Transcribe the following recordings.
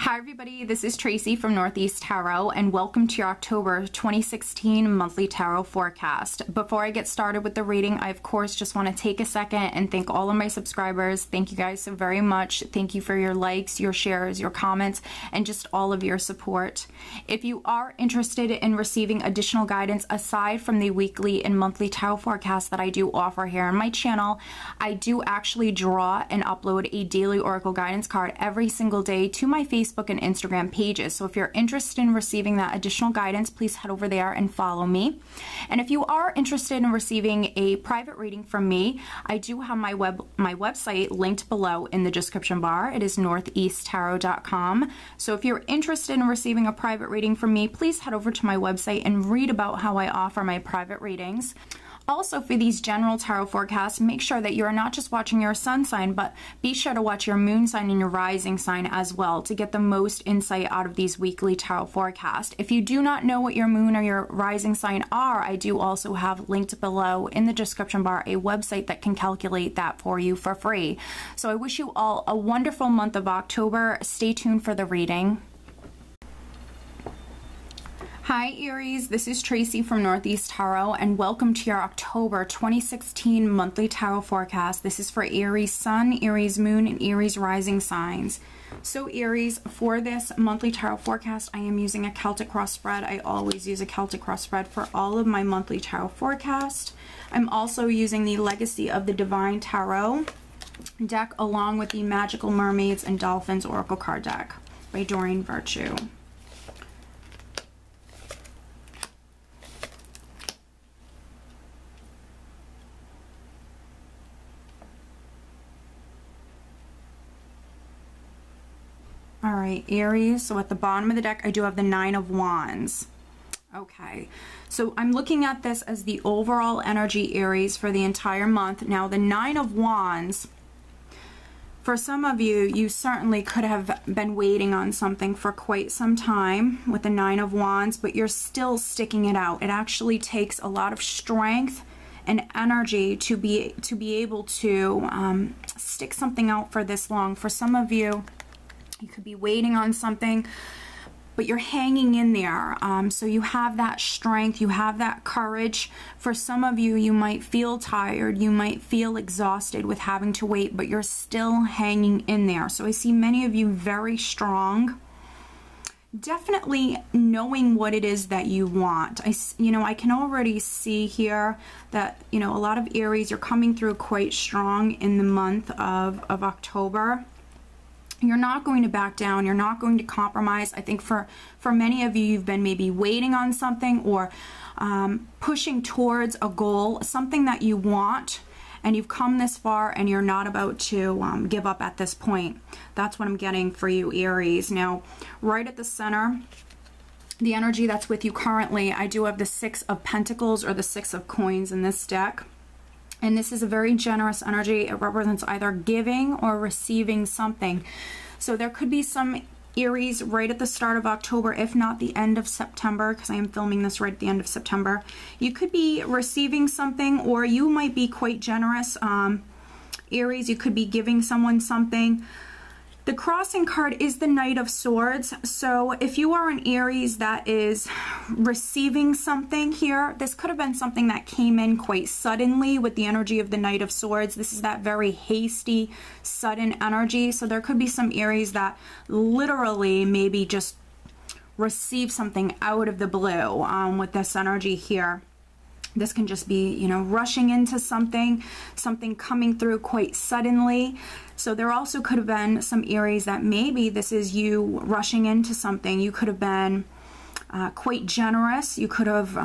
Hi everybody, this is Tracy from Northeast Tarot and welcome to your October 2016 monthly tarot forecast. Before I get started with the reading, I of course just want to take a second and thank all of my subscribers. Thank you guys so very much. Thank you for your likes, your shares, your comments, and just all of your support. If you are interested in receiving additional guidance aside from the weekly and monthly tarot forecast that I do offer here on my channel, I do actually draw and upload a daily oracle guidance card every single day to my Facebook and Instagram pages. So if you're interested in receiving that additional guidance, please head over there and follow me. And if you are interested in receiving a private reading from me, I do have my website linked below in the description bar. It is northeasttarot.com. So if you're interested in receiving a private reading from me, please head over to my website and read about how I offer my private readings. Also, for these general tarot forecasts, make sure that you're not just watching your sun sign, but be sure to watch your moon sign and your rising sign as well to get the most insight out of these weekly tarot forecasts. If you do not know what your moon or your rising sign are, I do also have linked below in the description bar a website that can calculate that for you for free. So I wish you all a wonderful month of October. Stay tuned for the reading. Hi Aries, this is Tracy from Northeast Tarot and welcome to your October 2016 monthly tarot forecast. This is for Aries Sun, Aries Moon, and Aries Rising signs. So Aries, for this monthly tarot forecast, I am using a Celtic cross spread. I always use a Celtic cross spread for all of my monthly tarot forecast. I'm also using the Legacy of the Divine Tarot deck along with the Magical Mermaids and Dolphins Oracle card deck by Doreen Virtue. All right, Aries, so at the bottom of the deck, I do have the Nine of Wands. Okay, so I'm looking at this as the overall energy, Aries, for the entire month. Now, the Nine of Wands, for some of you, you certainly could have been waiting on something for quite some time with the Nine of Wands, but you're still sticking it out. It actually takes a lot of strength and energy to be able to stick something out for this long. For some of you, you could be waiting on something, but you're hanging in there. So you have that strength, you have that courage. For some of you, you might feel tired, you might feel exhausted with having to wait, but you're still hanging in there. So I see many of you very strong. Definitely knowing what it is that you want. I can already see here that, a lot of Aries are coming through quite strong in the month of October. You're not going to back down. You're not going to compromise. I think for many of you, you've been maybe waiting on something or pushing towards a goal, something that you want, and you've come this far and you're not about to give up at this point. That's what I'm getting for you, Aries. Now, right at the center, the energy that's with you currently, I do have the Six of Pentacles or the Six of Coins in this deck. And this is a very generous energy. It represents either giving or receiving something. So there could be some Aries right at the start of October, if not the end of September, because I am filming this right at the end of September. You could be receiving something, or you might be quite generous. Aries, you could be giving someone something. The crossing card is the Knight of Swords. So if you are an Aries that is receiving something here, this could have been something that came in quite suddenly with the energy of the Knight of Swords. This is that very hasty, sudden energy. So there could be some Aries that literally maybe just receive something out of the blue with this energy here. This can just be, rushing into something coming through quite suddenly. So there also could have been some Aries that maybe this is you rushing into something. You could have been quite generous. You could have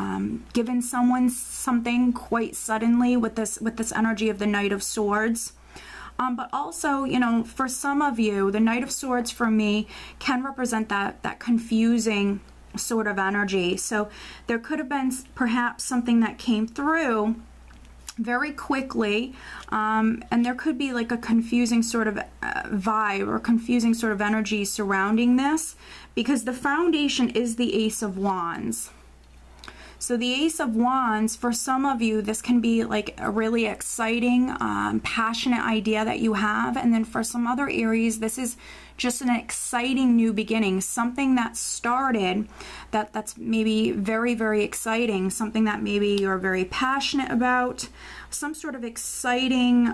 given someone something quite suddenly with this energy of the Knight of Swords. But also, for some of you, the Knight of Swords for me can represent that confusing sort of energy. So there could have been perhaps something that came through very quickly, and there could be like a confusing sort of vibe or confusing sort of energy surrounding this, because the foundation is the Ace of Wands. So the Ace of Wands, for some of you, this can be like a really exciting, passionate idea that you have. And then for some other Aries, this is just an exciting new beginning, something that started that's maybe very, very exciting, something that maybe you're very passionate about, some sort of exciting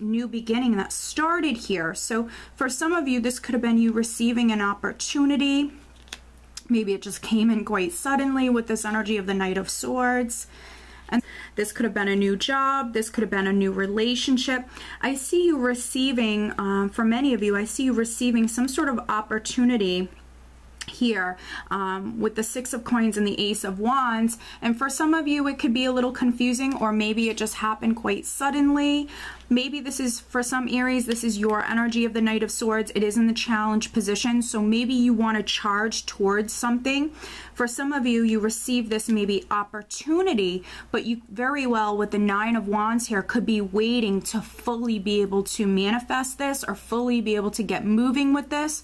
new beginning that started here. So for some of you, this could have been you receiving an opportunity. Maybe it just came in quite suddenly with this energy of the Knight of Swords. And this could have been a new job. This could have been a new relationship. I see you receiving, for many of you, I see you receiving some sort of opportunity here with the Six of Coins and the Ace of Wands. And for some of you, it could be a little confusing, or maybe it just happened quite suddenly. Maybe this is, for some Aries, this is your energy of the Knight of Swords. It is in the challenge position, so maybe you want to charge towards something. For some of you, you receive this maybe opportunity, but you very well, with the Nine of Wands here, could be waiting to fully be able to manifest this or fully be able to get moving with this.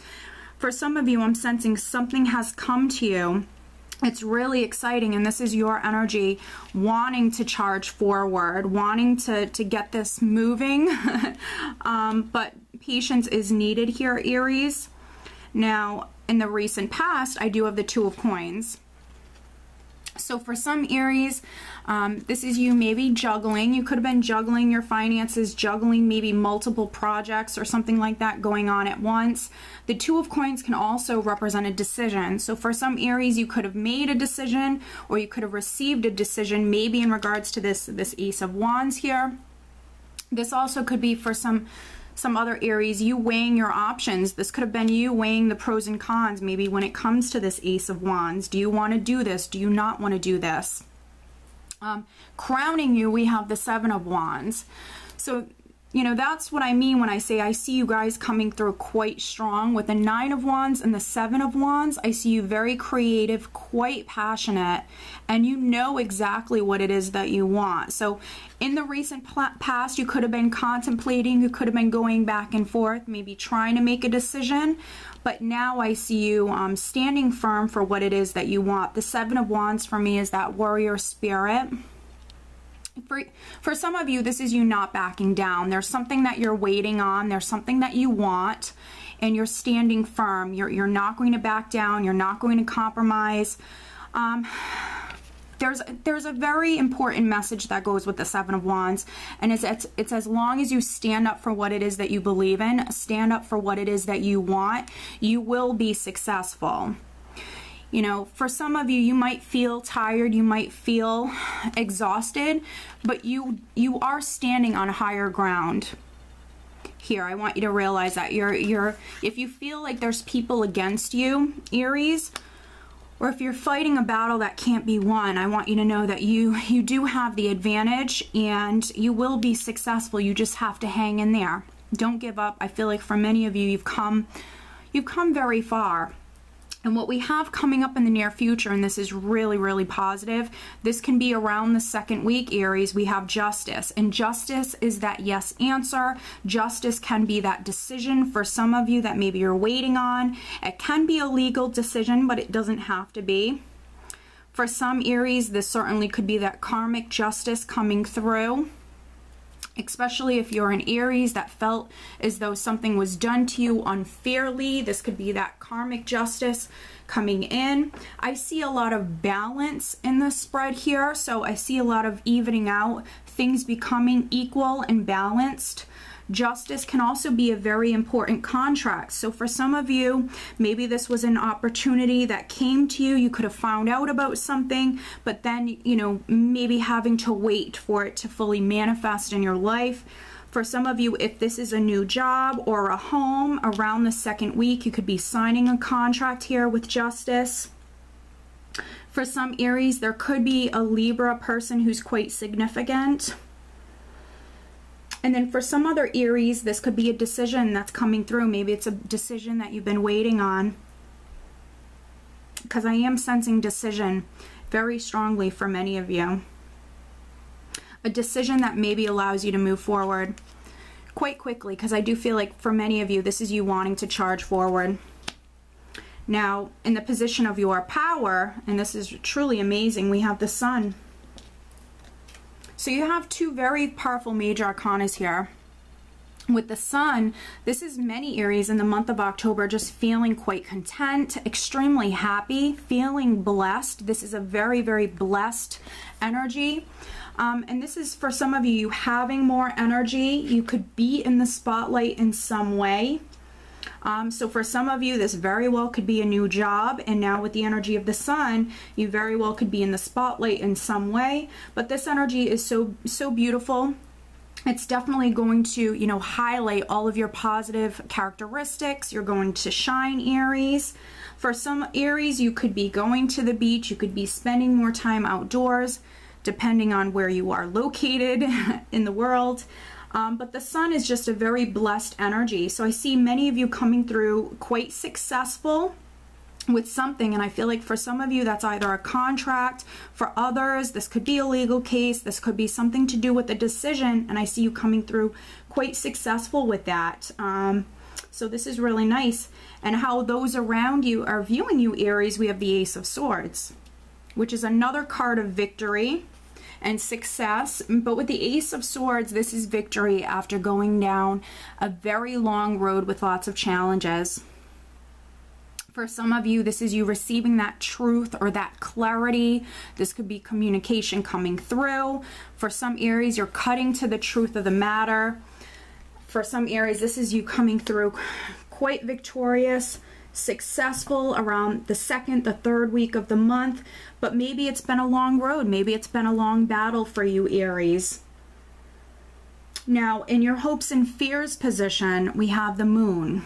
For some of you, I'm sensing something has come to you. It's really exciting, and this is your energy wanting to charge forward, wanting to get this moving. But patience is needed here, Aries. Now, in the recent past, I do have the Two of Coins. So for some Aries, this is you maybe juggling. You could have been juggling your finances, juggling maybe multiple projects or something like that going on at once. The Two of Coins can also represent a decision. So for some Aries, you could have made a decision, or you could have received a decision, maybe in regards to this Ace of Wands here. This also could be for some other Aries, you weighing your options. This could have been you weighing the pros and cons, maybe when it comes to this Ace of Wands. Do you want to do this? Do you not want to do this? Crowning you, we have the Seven of Wands. So, you know, that's what I mean when I say I see you guys coming through quite strong. With the Nine of Wands and the Seven of Wands, I see you very creative, quite passionate, and you know exactly what it is that you want. So in the recent past, you could have been contemplating, you could have been going back and forth, maybe trying to make a decision, but now I see you standing firm for what it is that you want. The Seven of Wands for me is that warrior spirit. For some of you, this is you not backing down. There's something that you're waiting on. There's something that you want, and you're standing firm. You're not going to back down. You're not going to compromise. There's a very important message that goes with the Seven of Wands, and it's as long as you stand up for what it is that you believe in, stand up for what it is that you want, you will be successful. You know, for some of you, you might feel tired, you might feel exhausted, but you are standing on higher ground. Here, I want you to realize that if you feel like there's people against you, Aries, or if you're fighting a battle that can't be won, I want you to know that you do have the advantage, and you will be successful. You just have to hang in there. Don't give up. I feel like for many of you, you've come very far. And what we have coming up in the near future, and this is really, really positive, this can be around the second week, Aries, we have justice. And justice is that yes answer. Justice can be that decision for some of you that maybe you're waiting on. It can be a legal decision, but it doesn't have to be. For some Aries, this certainly could be that karmic justice coming through. Especially if you're an Aries that felt as though something was done to you unfairly. This could be that karmic justice coming in. I see a lot of balance in the spread here. So I see a lot of evening out, things becoming equal and balanced. Justice can also be a very important contract. So for some of you, maybe this was an opportunity that came to you. You could have found out about something, but then, you know, maybe having to wait for it to fully manifest in your life. For some of you, if this is a new job or a home, around the second week, you could be signing a contract here with justice. For some Aries, there could be a Libra person who's quite significant. And then for some other Aries, this could be a decision that's coming through. Maybe it's a decision that you've been waiting on. Because I am sensing decision very strongly for many of you. A decision that maybe allows you to move forward quite quickly. Because I do feel like for many of you, this is you wanting to charge forward. Now, in the position of your power, and this is truly amazing, we have the Sun. So you have two very powerful major arcanas here. With the Sun, this is many Aries in the month of October just feeling quite content, extremely happy, feeling blessed. This is a very, very blessed energy. And this is for some of you having more energy. You could be in the spotlight in some way. So for some of you, this very well could be a new job, and now with the energy of the Sun, you very well could be in the spotlight in some way. But this energy is so beautiful. It's definitely going to, you know, highlight all of your positive characteristics. You're going to shine, Aries. For some Aries, you could be going to the beach. You could be spending more time outdoors, depending on where you are located in the world. But the Sun is just a very blessed energy. So I see many of you coming through quite successful with something, and I feel like for some of you that's either a contract. For others, this could be a legal case. This could be something to do with a decision, and I see you coming through quite successful with that. So this is really nice. And how those around you are viewing you, Aries, we have the Ace of Swords, which is another card of victory and success. But with the Ace of Swords, this is victory after going down a very long road with lots of challenges. For some of you, this is you receiving that truth or that clarity. This could be communication coming through. For some Aries, you're cutting to the truth of the matter. For some Aries, this is you coming through quite victorious, successful around the second, the third week of the month. But maybe it's been a long road. Maybe it's been a long battle for you, Aries. Now, in your hopes and fears position, we have the Moon.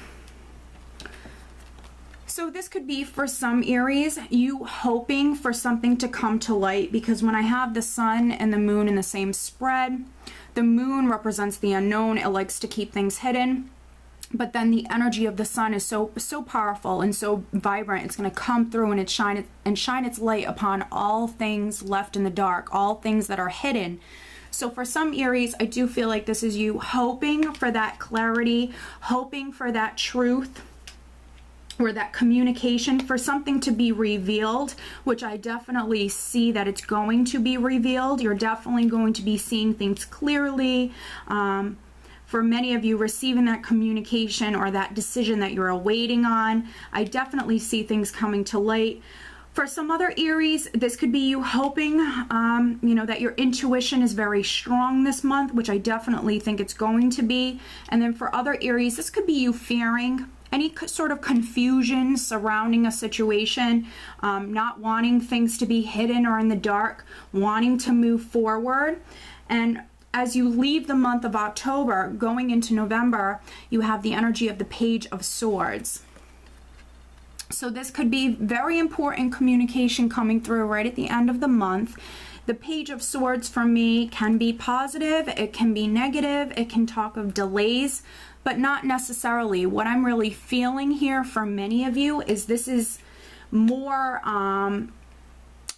So this could be for some Aries, you hoping for something to come to light, because when I have the Sun and the Moon in the same spread, the Moon represents the unknown. It likes to keep things hidden. But then the energy of the Sun is so powerful and so vibrant. It's going to come through and shine its light upon all things left in the dark, all things that are hidden. So for some Aries, I do feel like this is you hoping for that clarity, hoping for that truth, or that communication, for something to be revealed, which I definitely see that it's going to be revealed. You're definitely going to be seeing things clearly. For many of you, receiving that communication or that decision that you're awaiting on, I definitely see things coming to light. For some other Aries, this could be you hoping, you know, that your intuition is very strong this month, which I definitely think it's going to be. And then for other Aries, this could be you fearing any sort of confusion surrounding a situation, not wanting things to be hidden or in the dark, wanting to move forward. And as you leave the month of October, going into November, you have the energy of the Page of Swords. So this could be very important communication coming through right at the end of the month. The Page of Swords for me can be positive, it can be negative, it can talk of delays, but not necessarily. What I'm really feeling here for many of you is this is more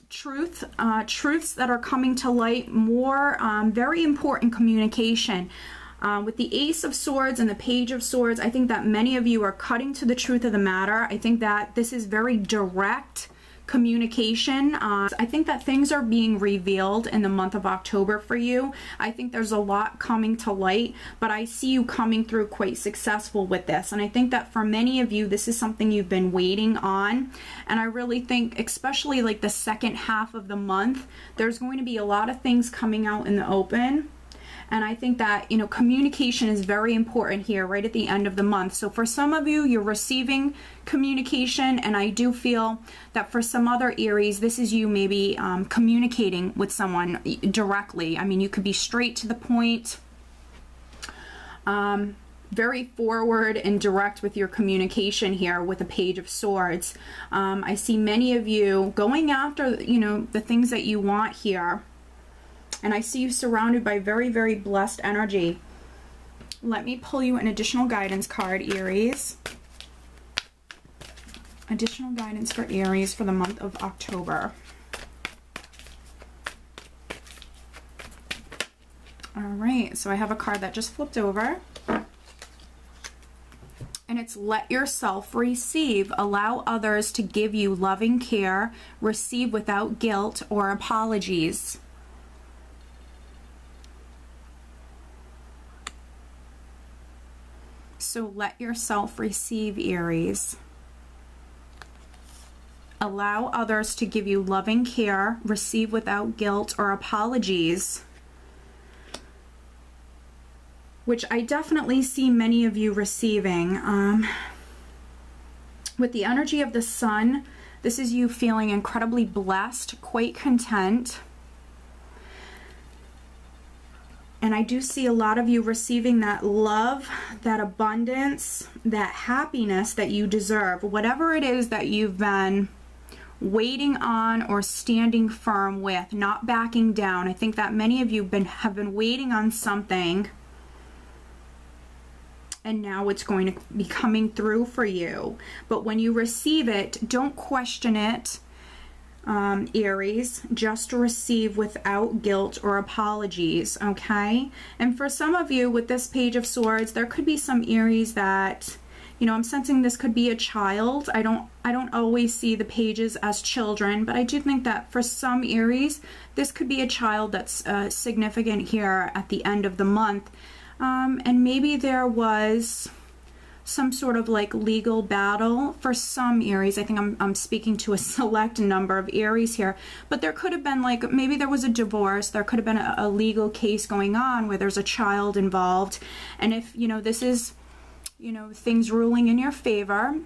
truths that are coming to light, more very important communication. With the Ace of Swords and the Page of Swords, I think that many of you are cutting to the truth of the matter. I think that this is very direct communication. I think that things are being revealed in the month of October for you. I think there's a lot coming to light, but I see you coming through quite successful with this. And I think that for many of you, this is something you've been waiting on. And I really think, especially like the second half of the month, there's going to be a lot of things coming out in the open. And I think that, you know, communication is very important here right at the end of the month. So for some of you, you're receiving communication, and I do feel that for some other Aries, this is you maybe communicating with someone directly. I mean, you could be straight to the point, very forward and direct with your communication here with the Page of Swords. I see many of you going after, you know, the things that you want here. And I see you surrounded by very, very blessed energy. Let me pull you an additional guidance card, Aries. Additional guidance for Aries for the month of October. All right, so I have a card that just flipped over. And it's let yourself receive. Allow others to give you loving care. Receive without guilt or apologies. So let yourself receive, Aries. Allow others to give you loving care. Receive without guilt or apologies. Which I definitely see many of you receiving. With the energy of the sun, this is you feeling incredibly blessed, quite content. And I do see a lot of you receiving that love, that abundance, that happiness that you deserve. Whatever it is that you've been waiting on or standing firm with, not backing down. I think that many of you have been waiting on something, and now it's going to be coming through for you. But when you receive it, don't question it, Aries. Just receive without guilt or apologies, okay? And for some of you with this Page of Swords, there could be some Aries that, you know, I'm sensing this could be a child. I don't always see the pages as children, but I do think that for some Aries, this could be a child that's significant here at the end of the month. And maybe there was some sort of like legal battle for some Aries. I think I'm speaking to a select number of Aries here, but there could have been like, maybe there was a divorce, there could have been a legal case going on where there's a child involved. And if, you know, this is, you know, things ruling in your favor,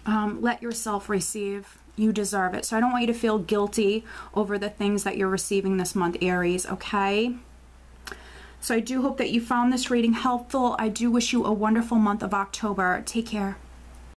let yourself receive. You deserve it. So I don't want you to feel guilty over the things that you're receiving this month, Aries, okay? So I do hope that you found this reading helpful. I do wish you a wonderful month of October. Take care.